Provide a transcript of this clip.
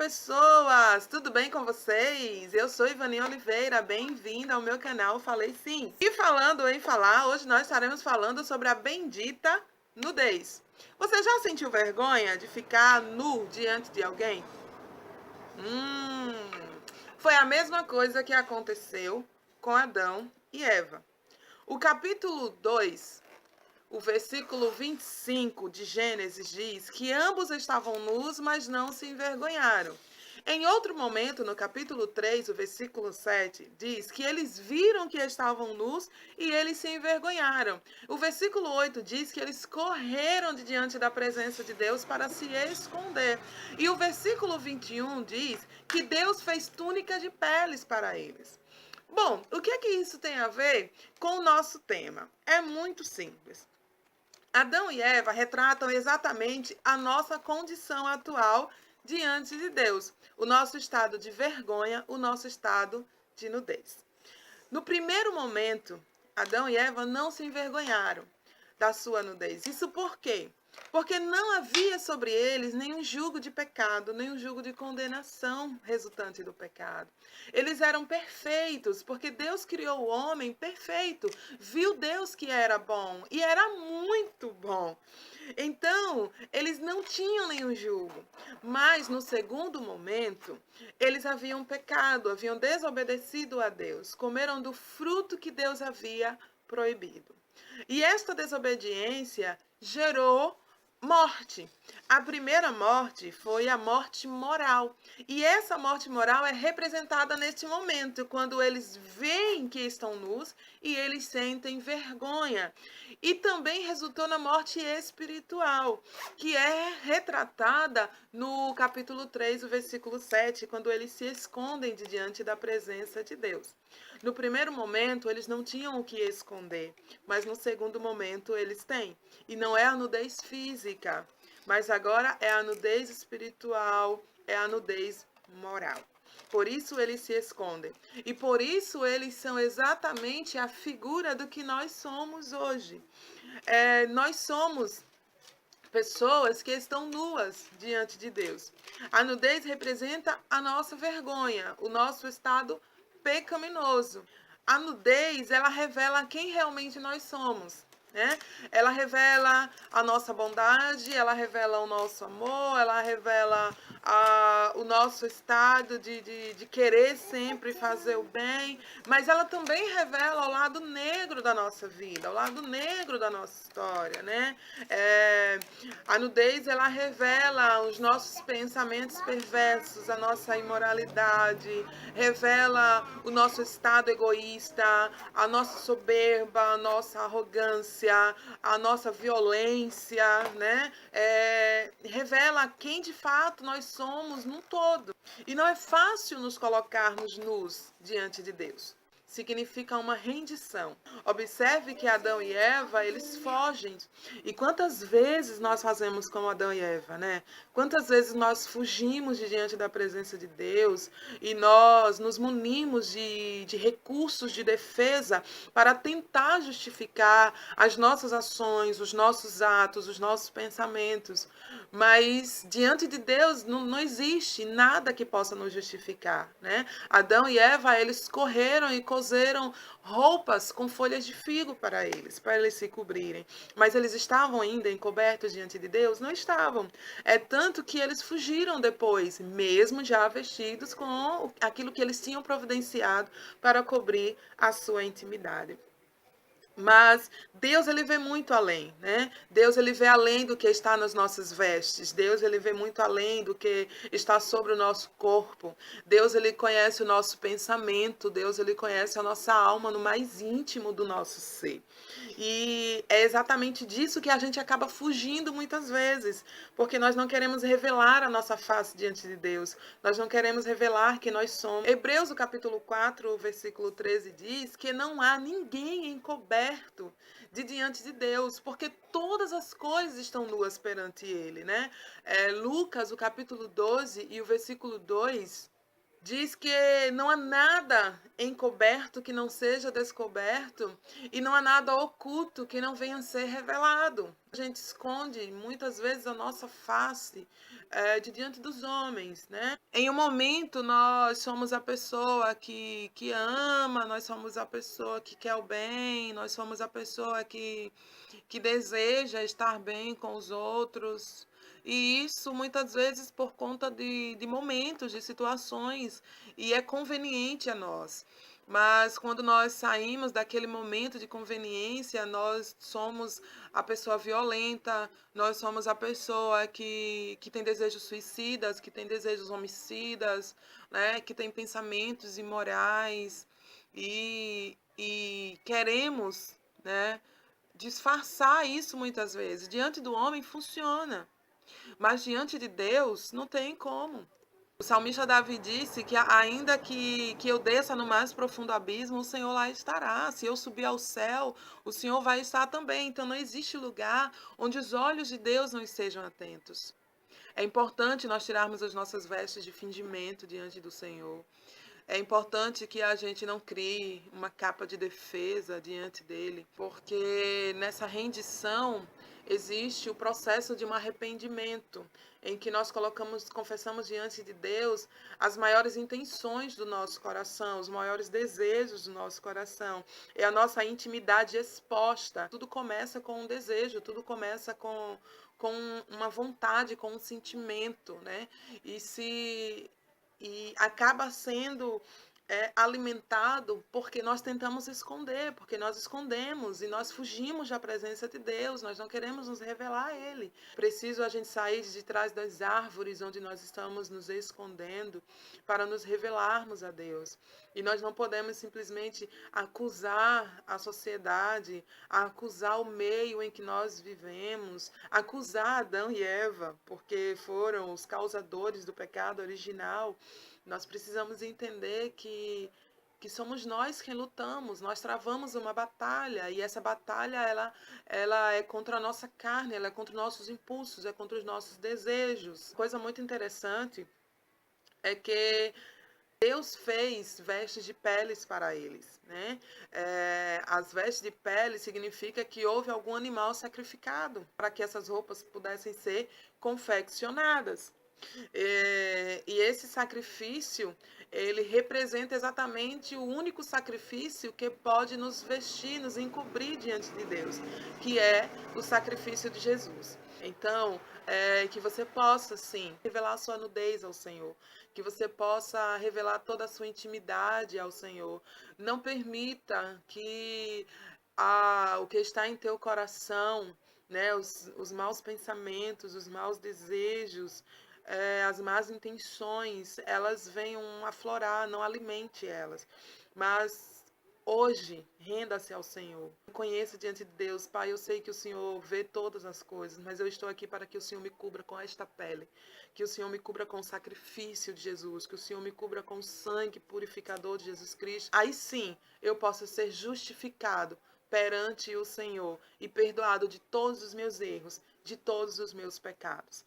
pessoas! Tudo bem com vocês? Eu sou Ivaninha Oliveira, bem-vinda ao meu canal Falei Sim. E falando em falar, hoje nós estaremos falando sobre a bendita nudez. Você já sentiu vergonha de ficar nu diante de alguém? Foi a mesma coisa que aconteceu com Adão e Eva. O capítulo 2, o versículo 25 de Gênesis diz que ambos estavam nus, mas não se envergonharam. Em outro momento, no capítulo 3, o versículo 7, diz que eles viram que estavam nus e eles se envergonharam. O versículo 8 diz que eles correram de diante da presença de Deus para se esconder. E o versículo 21 diz que Deus fez túnicas de peles para eles. Bom, o que é que isso tem a ver com o nosso tema? É muito simples. Adão e Eva retratam exatamente a nossa condição atual diante de Deus, o nosso estado de vergonha, o nosso estado de nudez. No primeiro momento, Adão e Eva não se envergonharam da sua nudez. Isso por quê? Porque não havia sobre eles nenhum jugo de pecado, nenhum jugo de condenação resultante do pecado. Eles eram perfeitos, porque Deus criou o homem perfeito. Viu Deus que era bom, e era muito bom. Então, eles não tinham nenhum jugo. Mas, no segundo momento, eles haviam pecado, haviam desobedecido a Deus, comeram do fruto que Deus havia proibido. E esta desobediência gerou morte. A primeira morte foi a morte moral. E essa morte moral é representada neste momento, quando eles veem que estão nus e eles sentem vergonha. E também resultou na morte espiritual, que é retratada no capítulo 3, o versículo 7, quando eles se escondem de diante da presença de Deus. No primeiro momento, eles não tinham o que esconder, mas no segundo momento, eles têm. E não é a nudez física, mas agora é a nudez espiritual, é a nudez moral. Por isso eles se escondem. E por isso eles são exatamente a figura do que nós somos hoje. Nós somos pessoas que estão nuas diante de Deus. A nudez representa a nossa vergonha, o nosso estado pecaminoso. A nudez, ela revela quem realmente nós somos, né? Ela revela a nossa bondade, ela revela o nosso amor, ela revela o nosso estado de querer sempre fazer o bem, mas ela também revela o lado negro da nossa vida, o lado negro da nossa história, né? A nudez, ela revela os nossos pensamentos perversos, a nossa imoralidade, revela o nosso estado egoísta, a nossa soberba, a nossa arrogância, a nossa violência, né? Revela quem de fato nós somos num todo. E não é fácil nos colocarmos nus diante de Deus. Significa uma rendição. Observe que Adão e Eva, eles fogem. E quantas vezes nós fazemos como Adão e Eva, né? Quantas vezes nós fugimos de diante da presença de Deus e nós nos munimos de recursos de defesa para tentar justificar as nossas ações, os nossos atos, os nossos pensamentos. Mas diante de Deus não existe nada que possa nos justificar, né? Adão e Eva, eles correram e cozeram roupas com folhas de figo para eles se cobrirem. Mas eles estavam ainda encobertos diante de Deus? Não estavam. É tanto que eles fugiram depois, mesmo já vestidos com aquilo que eles tinham providenciado para cobrir a sua intimidade. Mas Deus, ele vê muito além, né? Deus, ele vê além do que está nas nossas vestes. Deus, ele vê muito além do que está sobre o nosso corpo. Deus, ele conhece o nosso pensamento. Deus, ele conhece a nossa alma no mais íntimo do nosso ser. E é exatamente disso que a gente acaba fugindo muitas vezes, porque nós não queremos revelar a nossa face diante de Deus. Nós não queremos revelar que nós somos. Hebreus, o capítulo 4, o versículo 13 diz que não há ninguém encoberto de diante de Deus, porque todas as coisas estão nuas perante ele, né? Lucas, o capítulo 12 e o versículo 2 Diz que não há nada encoberto que não seja descoberto e não há nada oculto que não venha a ser revelado. A gente esconde muitas vezes a nossa face de diante dos homens, né? Em um momento nós somos a pessoa que ama, nós somos a pessoa que quer o bem, nós somos a pessoa que deseja estar bem com os outros. E isso muitas vezes por conta de momentos, de situações, e é conveniente a nós. Mas quando nós saímos daquele momento de conveniência, nós somos a pessoa violenta, nós somos a pessoa que tem desejos suicidas, que tem desejos homicidas, né, que tem pensamentos imorais e queremos, né, disfarçar isso muitas vezes. Diante do homem funciona, mas diante de Deus não tem como. O salmista Davi disse que ainda que eu desça no mais profundo abismo, o Senhor lá estará. Se eu subir ao céu, o Senhor vai estar também. Então não existe lugar onde os olhos de Deus não estejam atentos. É importante nós tirarmos as nossas vestes de fingimento diante do Senhor. É importante que a gente não crie uma capa de defesa diante dele, porque nessa rendição existe o processo de um arrependimento, em que nós confessamos diante de Deus as maiores intenções do nosso coração, os maiores desejos do nosso coração. É a nossa intimidade exposta. Tudo começa com um desejo, tudo começa com uma vontade, com um sentimento, né? E acaba sendo alimentado porque nós tentamos esconder, porque nós escondemos e nós fugimos da presença de Deus, nós não queremos nos revelar a Ele. Preciso a gente sair de trás das árvores onde nós estamos nos escondendo para nos revelarmos a Deus. E nós não podemos simplesmente acusar a sociedade, acusar o meio em que nós vivemos, acusar Adão e Eva, porque foram os causadores do pecado original. Nós precisamos entender que somos nós quem lutamos, nós travamos uma batalha e essa batalha ela é contra a nossa carne, ela é contra os nossos impulsos, é contra os nossos desejos. Coisa muito interessante é que Deus fez vestes de peles para eles, né? As vestes de pele significa que houve algum animal sacrificado para que essas roupas pudessem ser confeccionadas. E esse sacrifício, ele representa exatamente o único sacrifício que pode nos vestir, nos encobrir diante de Deus, que é o sacrifício de Jesus. Então, que você possa, sim, revelar a sua nudez ao Senhor, que você possa revelar toda a sua intimidade ao Senhor. Não permita que o que está em teu coração, né, os maus pensamentos, os maus desejos, as más intenções, elas venham aflorar, não alimente elas. Mas hoje, renda-se ao Senhor. Conheça diante de Deus, Pai, eu sei que o Senhor vê todas as coisas, mas eu estou aqui para que o Senhor me cubra com esta pele, que o Senhor me cubra com o sacrifício de Jesus, que o Senhor me cubra com o sangue purificador de Jesus Cristo. Aí sim, eu posso ser justificado perante o Senhor e perdoado de todos os meus erros, de todos os meus pecados.